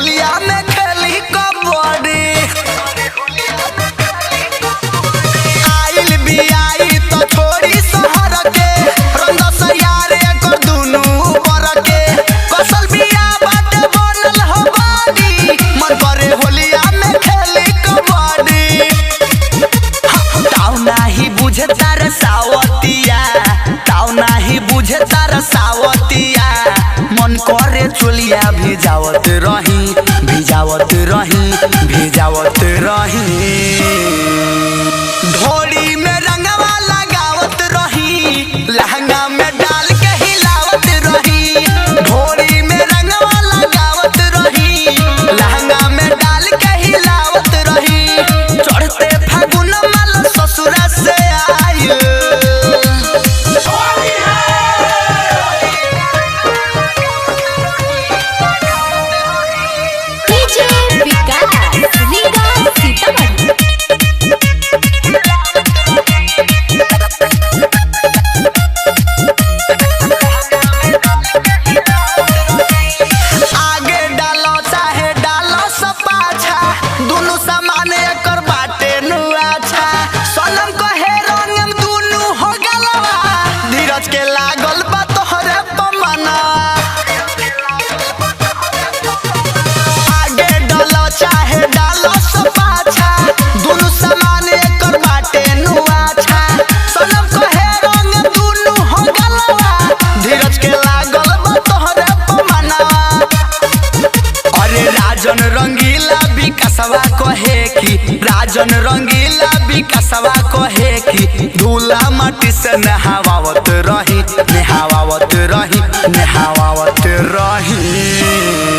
होलिया में खेली कबड्डी। आइल भी आई तो छोड़ी शहर के रंग सयारे कर दुनू बर के कसल बिया बाटे बनल हो बाड़ी मन करे होलिया में खेली कबड्डी। ताऊ नाही बुझे तार सावतिया, ताऊ नाही बुझे तार सावतिया मन करे चोलिया भिजावत रही भिजावत रही भिजावत रही। ढोली में रंगवा लगावत रही लहंगा में डाल के हिलावत रही। ढोली में रंगवा लगावत रही लहंगा में डाल के हिलावत रही। चढ़ते फागुन माल ससुरा से आए के लागल बा तोहरे पमना। आगे डालो चाहे डालो सब पाछा दुनु समान एकर बाटे नुआछा। सनम कहे रंग दुनु हो गलवा धीरज के लागल बा तोहरे पमना। अरे राजन रंगीला विकासवा कहे की राजन रंगीला विकासवा कहे की धूला माटी से नहावत रही नहावत रही नहावत रही।